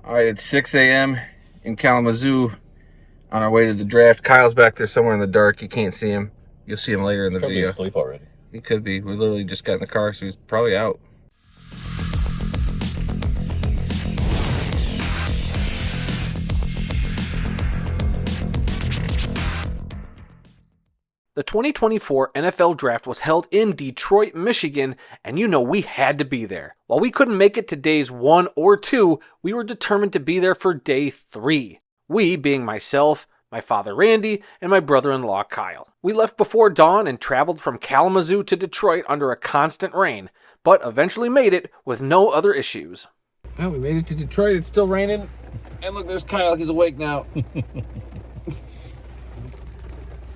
All right, it's 6 a.m. in Kalamazoo on our way to the draft. Kyle's back there somewhere in the dark. You can't see him. You'll see him later in the video. Probably asleep already. He could be. We literally just got in the car, so he's probably out. The 2024 NFL Draft was held in Detroit, Michigan, and you know we had to be there. While we couldn't make it to days 1 or 2, we were determined to be there for day 3. We being myself, my father Randy, and my brother-in-law Kyle. We left before dawn and traveled from Kalamazoo to Detroit under a constant rain, but eventually made it with no other issues. Well, we made it to Detroit. It's still raining. And look, there's Kyle. He's awake now.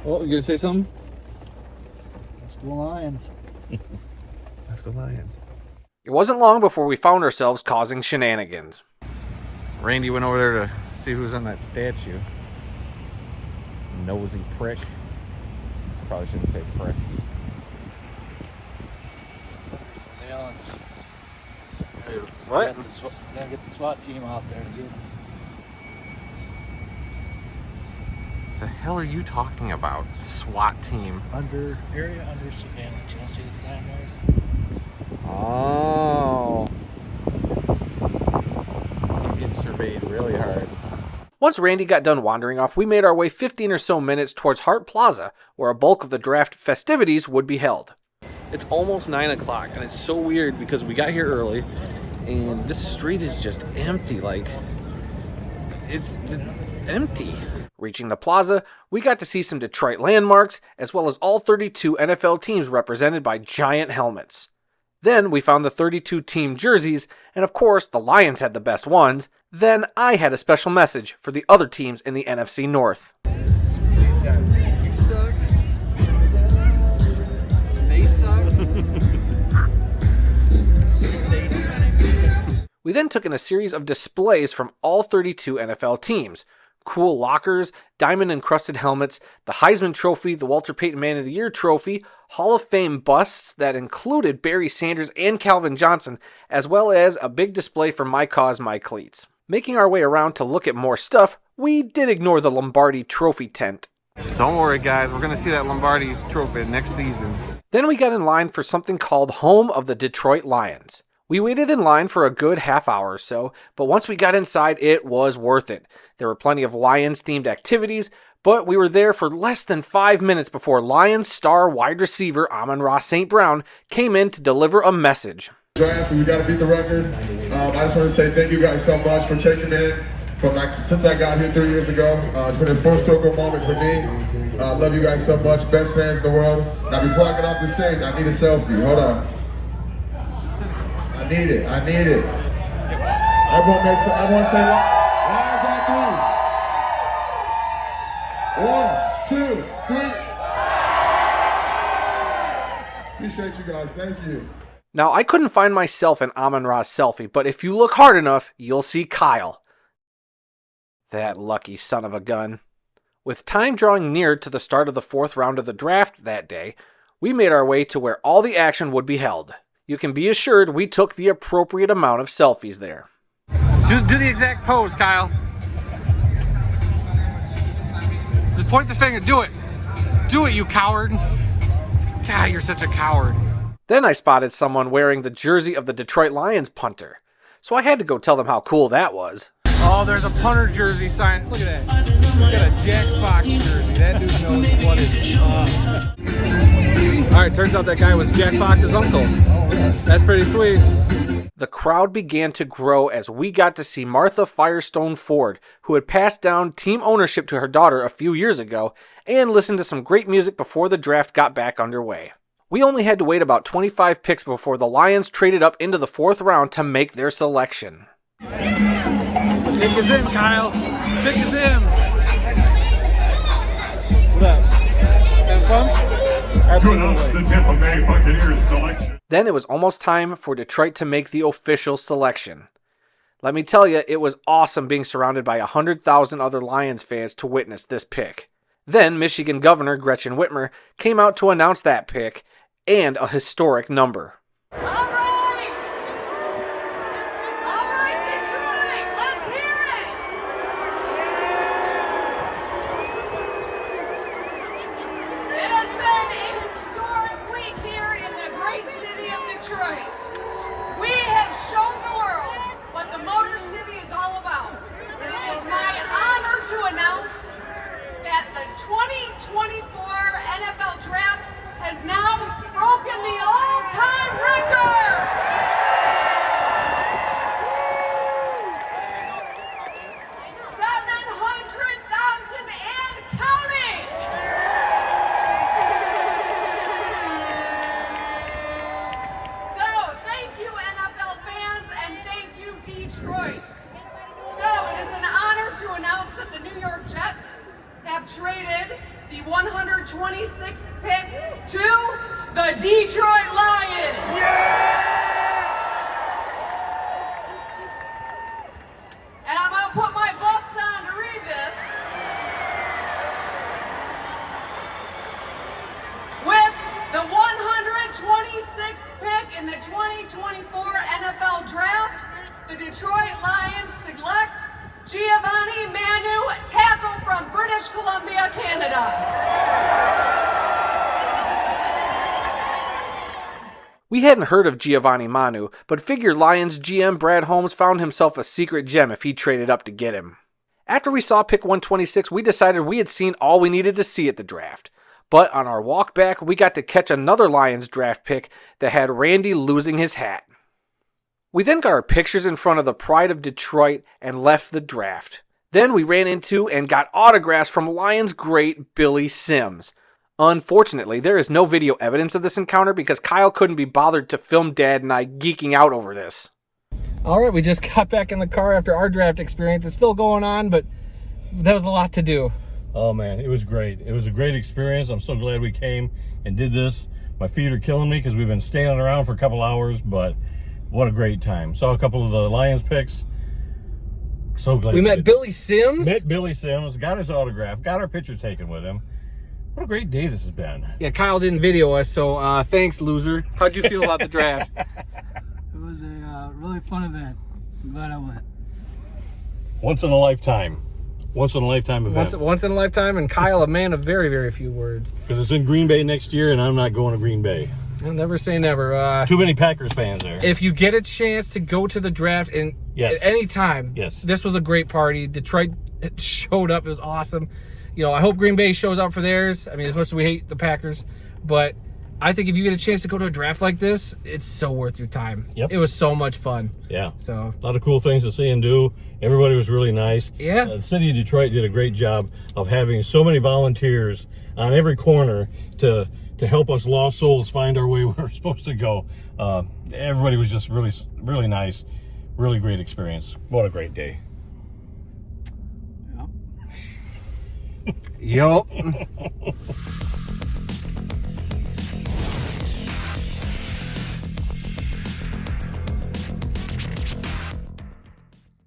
Oh, you gonna say something? Let's go Lions. Let's go Lions. It wasn't long before we found ourselves causing shenanigans. Randy went over there to see who's on that statue. Nosy prick. Probably shouldn't say prick. Surveillance. What? Gotta get the SWAT team out there to get him. The hell are you talking about? SWAT team. Area under surveillance. You want to see the sign there? Oh. He's getting surveyed really hard. Once Randy got done wandering off, we made our way 15 or so minutes towards Hart Plaza, where a bulk of the draft festivities would be held. It's almost 9 o'clock, and it's so weird because we got here early, and this street is just empty. Like, it's just empty. Reaching the plaza, we got to see some Detroit landmarks, as well as all 32 NFL teams represented by giant helmets. Then we found the 32 team jerseys, and of course the Lions had the best ones. Then I had a special message for the other teams in the NFC North. You suck. They suck. They suck. We then took in a series of displays from all 32 NFL teams. Cool lockers, diamond-encrusted helmets, the Heisman Trophy, the Walter Payton Man of the Year Trophy, Hall of Fame busts that included Barry Sanders and Calvin Johnson, as well as a big display for My Cause, My Cleats. Making our way around to look at more stuff, we did ignore the Lombardi Trophy tent. Don't worry, guys. We're going to see that Lombardi Trophy next season. Then we got in line for something called Home of the Detroit Lions. We waited in line for a good half hour or so, but once we got inside, it was worth it. There were plenty of Lions-themed activities, but we were there for less than 5 minutes before Lions star wide receiver Amon-Ra St. Brown came in to deliver a message. Draft, we got to beat the record. I just want to say thank you guys so much for taking it. Since I got here 3 years ago, it's been a full circle moment for me. I love you guys so much, best fans in the world. Now before I get off the stage, I need a selfie. Hold on. I need it. Everyone say Lions on 3. 1, 2, 3. Appreciate you guys. Thank you. Now, I couldn't find myself in Amon-Ra's selfie, but if you look hard enough, you'll see Kyle. That lucky son of a gun. With time drawing near to the start of the 4th round of the draft that day, we made our way to where all the action would be held. You can be assured we took the appropriate amount of selfies there. Do the exact pose, Kyle. Just point the finger. Do it. Do it, you coward. God, you're such a coward. Then I spotted someone wearing the jersey of the Detroit Lions punter, so I had to go tell them how cool that was. Oh, there's a punter jersey sign. Look at that. Look at a Jack Fox jersey. That dude knows what is up. Alright, turns out that guy was Jack Fox's uncle. That's pretty sweet. The crowd began to grow as we got to see Martha Firestone Ford, who had passed down team ownership to her daughter a few years ago, and listen to some great music before the draft got back underway. We only had to wait about 25 picks before the Lions traded up into the 4th round to make their selection. Pick is in, Kyle. Pick is in. What up? Having fun? To announce the Tampa Bay Buccaneers selection. Then it was almost time for Detroit to make the official selection. Let me tell you, it was awesome being surrounded by 100,000 other Lions fans to witness this pick. Then Michigan Governor Gretchen Whitmer came out to announce that pick and a historic number. All right, Detroit, let's hear is all about. And it is my honor to announce that the 2024 NFL Draft has now broken the all-time record! 700,000 and counting! So, thank you NFL fans and thank you Detroit. So, it is an honor to announce that the New York Jets have traded the 126th pick to the Detroit Lions. And I'm going to put my buffs on to read this. With the 126th pick in the 2024 NFL Draft, the Detroit Lions select Giovanni Manu, tackle from British Columbia, Canada. We hadn't heard of Giovanni Manu, but figured Lions GM Brad Holmes found himself a secret gem if he traded up to get him. After we saw pick 126, we decided we had seen all we needed to see at the draft. But on our walk back, we got to catch another Lions draft pick that had Randy losing his hat. We then got our pictures in front of the pride of Detroit and left the draft. Then we ran into and got autographs from Lions great Billy Sims. Unfortunately, there is no video evidence of this encounter because Kyle couldn't be bothered to film Dad and I geeking out over this. All right, we just got back in the car after our draft experience. It's still going on, but that was a lot to do. Oh man, it was great. It was a great experience. I'm so glad we came and did this. My feet are killing me because we've been standing around for a couple hours, but what a great time. Saw a couple of the Lions picks. So glad We met did. Billy Sims. Met Billy Sims, got his autograph, got our pictures taken with him. What a great day this has been. Yeah, Kyle didn't video us, so thanks, loser. How'd you feel about the draft? It was a really fun event. I'm glad I went. Once in a lifetime. Once in a lifetime event. Once in a lifetime, and Kyle, a man of very, very few words. Because it's in Green Bay next year, and I'm not going to Green Bay. I'll never say never. Too many Packers fans there. If you get a chance to go to the draft at any time, this was a great party. Detroit showed up. It was awesome. You know, I hope Green Bay shows up for theirs. I mean, as much as we hate the Packers, but I think if you get a chance to go to a draft like this, it's so worth your time. Yep. It was so much fun. Yeah. So a lot of cool things to see and do. Everybody was really nice. Yeah. The city of Detroit did a great job of having so many volunteers on every corner to help us lost souls find our way where we're supposed to go. Everybody was just really, really nice. Really great experience. What a great day. Yup.